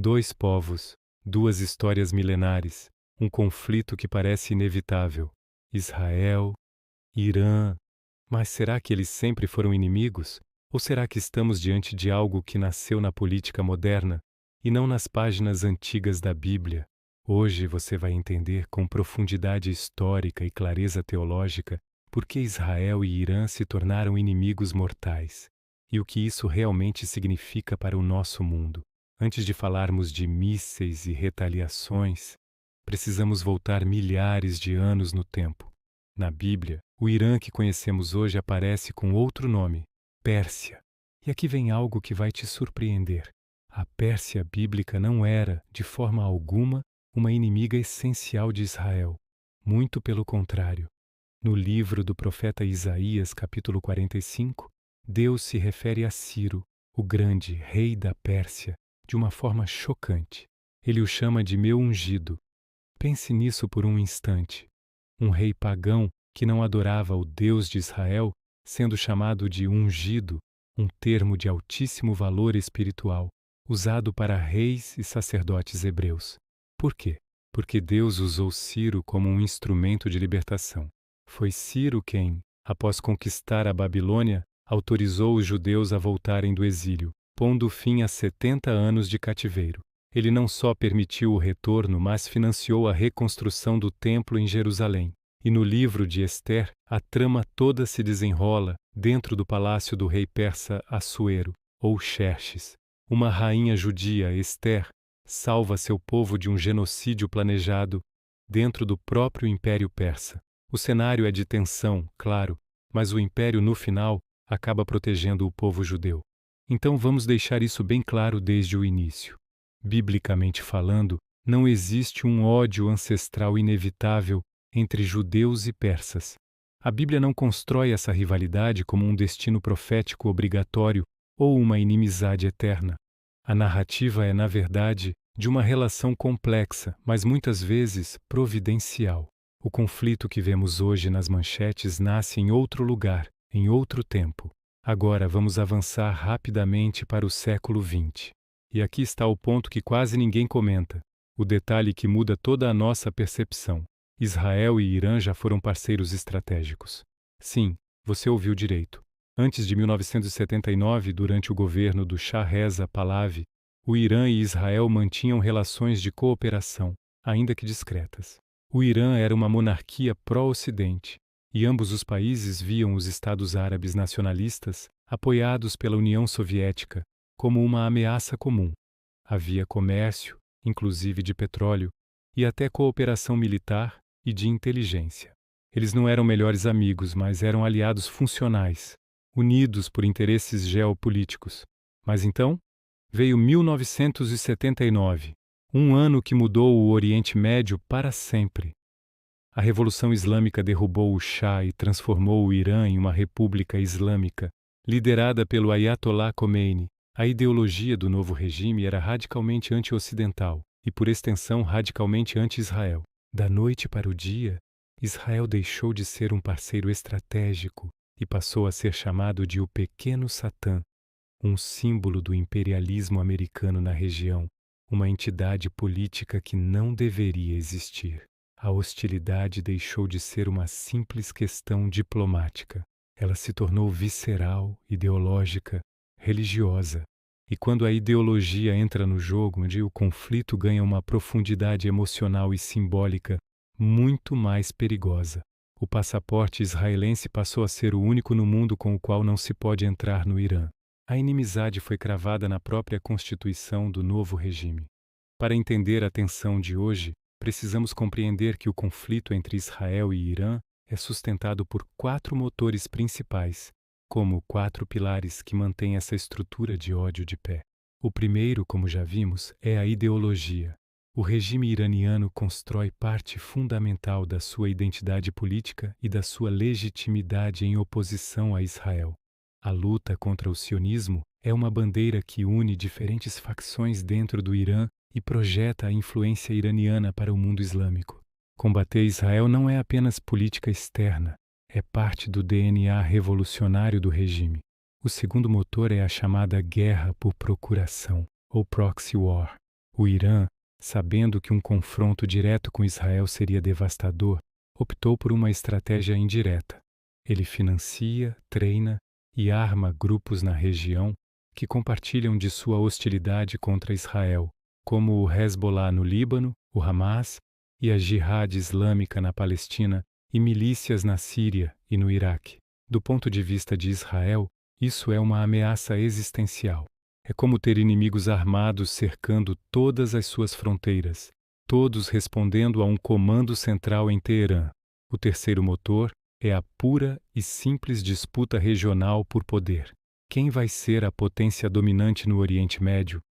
Dois povos, duas histórias milenares, um conflito que parece inevitável. Israel, Irã. Mas será que eles sempre foram inimigos? Ou será que estamos diante de algo que nasceu na política moderna e não nas páginas antigas da Bíblia? Hoje você vai entender com profundidade histórica e clareza teológica por que Israel e Irã se tornaram inimigos mortais e o que isso realmente significa para o nosso mundo. Antes de falarmos de mísseis e retaliações, precisamos voltar milhares de anos no tempo. Na Bíblia, o Irã que conhecemos hoje aparece com outro nome, Pérsia. E aqui vem algo que vai te surpreender. A Pérsia bíblica não era, de forma alguma, uma inimiga essencial de Israel. Muito pelo contrário. No livro do profeta Isaías, capítulo 45, Deus se refere a Ciro, o grande rei da Pérsia, de uma forma chocante. Ele o chama de meu ungido. Pense nisso por um instante. Um rei pagão que não adorava o Deus de Israel, sendo chamado de ungido, um termo de altíssimo valor espiritual, usado para reis e sacerdotes hebreus. Por quê? Porque Deus usou Ciro como um instrumento de libertação. Foi Ciro quem, após conquistar a Babilônia, autorizou os judeus a voltarem do exílio, pondo fim a 70 anos de cativeiro. Ele não só permitiu o retorno, mas financiou a reconstrução do templo em Jerusalém. E no livro de Ester, a trama toda se desenrola dentro do palácio do rei persa Assuero, ou Xerxes. Uma rainha judia, Ester, salva seu povo de um genocídio planejado dentro do próprio Império Persa. O cenário é de tensão, claro, mas o Império, no final, acaba protegendo o povo judeu. Então vamos deixar isso bem claro desde o início. Biblicamente falando, não existe um ódio ancestral inevitável entre judeus e persas. A Bíblia não constrói essa rivalidade como um destino profético obrigatório ou uma inimizade eterna. A narrativa é, na verdade, de uma relação complexa, mas muitas vezes providencial. O conflito que vemos hoje nas manchetes nasce em outro lugar, em outro tempo. Agora vamos avançar rapidamente para o século XX. E aqui está o ponto que quase ninguém comenta, o detalhe que muda toda a nossa percepção. Israel e Irã já foram parceiros estratégicos. Sim, você ouviu direito. Antes de 1979, durante o governo do Shah Reza Pahlavi, o Irã e Israel mantinham relações de cooperação, ainda que discretas. O Irã era uma monarquia pró-Ocidente, e ambos os países viam os Estados Árabes nacionalistas, apoiados pela União Soviética, como uma ameaça comum. Havia comércio, inclusive de petróleo, e até cooperação militar e de inteligência. Eles não eram melhores amigos, mas eram aliados funcionais, unidos por interesses geopolíticos. Mas então, veio 1979, um ano que mudou o Oriente Médio para sempre. A Revolução Islâmica derrubou o Shah e transformou o Irã em uma república islâmica, liderada pelo Ayatollah Khomeini. A ideologia do novo regime era radicalmente anti-ocidental e, por extensão, radicalmente anti-Israel. Da noite para o dia, Israel deixou de ser um parceiro estratégico e passou a ser chamado de o Pequeno Satã, um símbolo do imperialismo americano na região, uma entidade política que não deveria existir. A hostilidade deixou de ser uma simples questão diplomática. Ela se tornou visceral, ideológica, religiosa. E quando a ideologia entra no jogo, onde o conflito ganha uma profundidade emocional e simbólica muito mais perigosa. O passaporte israelense passou a ser o único no mundo com o qual não se pode entrar no Irã. A inimizade foi cravada na própria constituição do novo regime. Para entender a tensão de hoje, precisamos compreender que o conflito entre Israel e Irã é sustentado por 4 motores principais, como 4 pilares que mantêm essa estrutura de ódio de pé. O primeiro, como já vimos, é a ideologia. O regime iraniano constrói parte fundamental da sua identidade política e da sua legitimidade em oposição a Israel. A luta contra o sionismo é uma bandeira que une diferentes facções dentro do Irã e projeta a influência iraniana para o mundo islâmico. Combater Israel não é apenas política externa, é parte do DNA revolucionário do regime. O segundo motor é a chamada guerra por procuração, ou proxy war. O Irã, sabendo que um confronto direto com Israel seria devastador, optou por uma estratégia indireta. Ele financia, treina e arma grupos na região que compartilham de sua hostilidade contra Israel, como o Hezbollah no Líbano, o Hamas e a Jihad Islâmica na Palestina e milícias na Síria e no Iraque. Do ponto de vista de Israel, isso é uma ameaça existencial. É como ter inimigos armados cercando todas as suas fronteiras, todos respondendo a um comando central em Teherã. O terceiro motor é a pura e simples disputa regional por poder. Quem vai ser a potência dominante no Oriente Médio?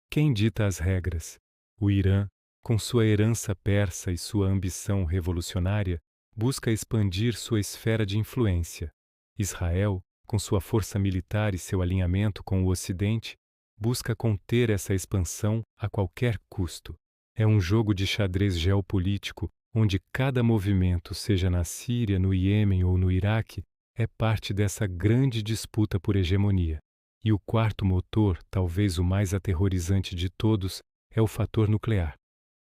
Quem dita as regras? O Irã, com sua herança persa e sua ambição revolucionária, busca expandir sua esfera de influência. Israel, com sua força militar e seu alinhamento com o Ocidente, busca conter essa expansão a qualquer custo. É um jogo de xadrez geopolítico onde cada movimento, seja na Síria, no Iêmen ou no Iraque, é parte dessa grande disputa por hegemonia. E o quarto motor, talvez o mais aterrorizante de todos, é o fator nuclear.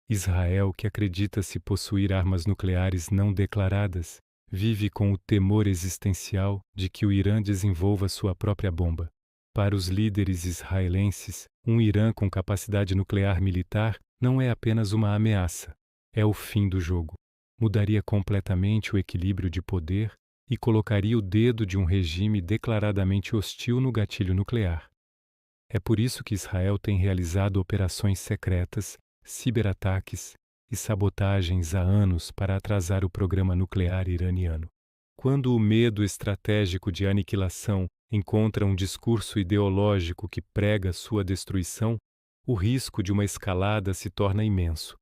Israel, que acredita-se possuir armas nucleares não declaradas, vive com o temor existencial de que o Irã desenvolva sua própria bomba. Para os líderes israelenses, um Irã com capacidade nuclear militar não é apenas uma ameaça, é o fim do jogo. Mudaria completamente o equilíbrio de poder e colocaria o dedo de um regime declaradamente hostil no gatilho nuclear. É por isso que Israel tem realizado operações secretas, ciberataques e sabotagens há anos para atrasar o programa nuclear iraniano. Quando o medo estratégico de aniquilação encontra um discurso ideológico que prega sua destruição, o risco de uma escalada se torna imenso.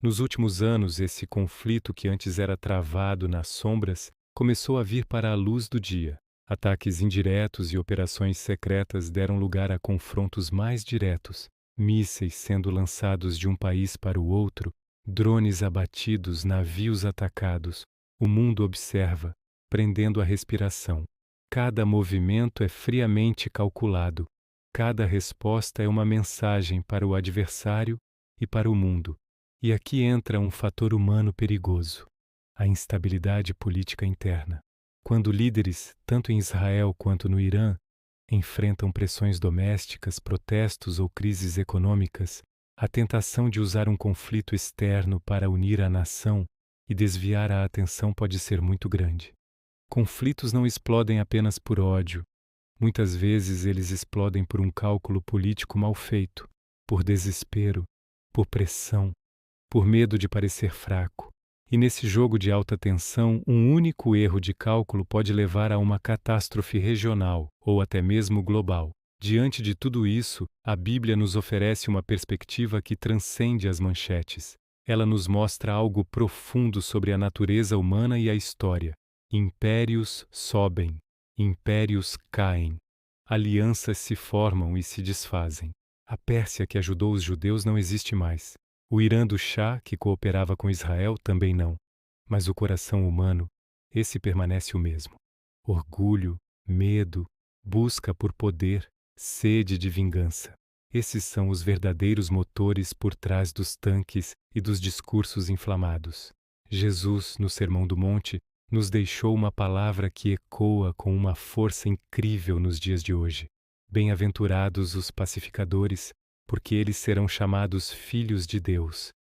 Nos últimos anos, esse conflito que antes era travado nas sombras começou a vir para a luz do dia. Ataques indiretos e operações secretas deram lugar a confrontos mais diretos, mísseis sendo lançados de um país para o outro, drones abatidos, navios atacados. O mundo observa, prendendo a respiração. Cada movimento é friamente calculado. Cada resposta é uma mensagem para o adversário e para o mundo. E aqui entra um fator humano perigoso: a instabilidade política interna. Quando líderes, tanto em Israel quanto no Irã, enfrentam pressões domésticas, protestos ou crises econômicas, a tentação de usar um conflito externo para unir a nação e desviar a atenção pode ser muito grande. Conflitos não explodem apenas por ódio. Muitas vezes eles explodem por um cálculo político mal feito, por desespero, por pressão, por medo de parecer fraco. E nesse jogo de alta tensão, um único erro de cálculo pode levar a uma catástrofe regional ou até mesmo global. Diante de tudo isso, a Bíblia nos oferece uma perspectiva que transcende as manchetes. Ela nos mostra algo profundo sobre a natureza humana e a história. Impérios sobem, impérios caem, alianças se formam e se desfazem. A Pérsia que ajudou os judeus não existe mais. O Irã do Shah, que cooperava com Israel, também não. Mas o coração humano, esse permanece o mesmo. Orgulho, medo, busca por poder, sede de vingança. Esses são os verdadeiros motores por trás dos tanques e dos discursos inflamados. Jesus, no Sermão do Monte, nos deixou uma palavra que ecoa com uma força incrível nos dias de hoje. Bem-aventurados os pacificadores, porque eles serão chamados filhos de Deus.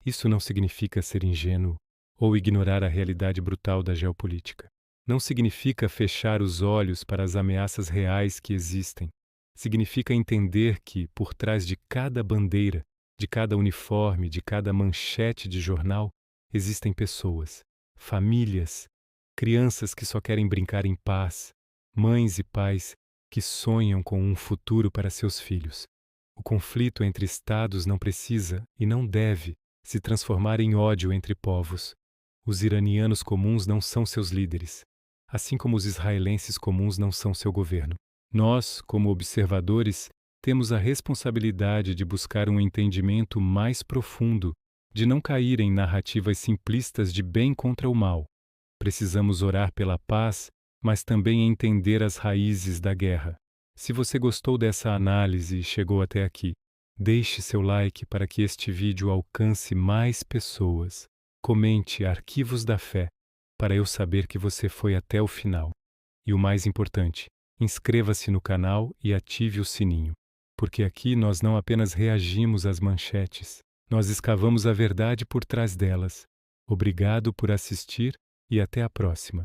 Isso não significa ser ingênuo ou ignorar a realidade brutal da geopolítica. Não significa fechar os olhos para as ameaças reais que existem. Significa entender que, por trás de cada bandeira, de cada uniforme, de cada manchete de jornal, existem pessoas, famílias, crianças que só querem brincar em paz, mães e pais que sonham com um futuro para seus filhos. O conflito entre estados não precisa e não deve se transformar em ódio entre povos. Os iranianos comuns não são seus líderes, assim como os israelenses comuns não são seu governo. Nós, como observadores, temos a responsabilidade de buscar um entendimento mais profundo, de não cair em narrativas simplistas de bem contra o mal. Precisamos orar pela paz, mas também entender as raízes da guerra. Se você gostou dessa análise e chegou até aqui, Deixe seu like para que este vídeo alcance mais pessoas. Comente Arquivos da Fé para eu saber que você foi até o final. E o mais importante, inscreva-se no canal e ative o sininho, porque aqui nós não apenas reagimos às manchetes, nós escavamos a verdade por trás delas. Obrigado por assistir e até a próxima.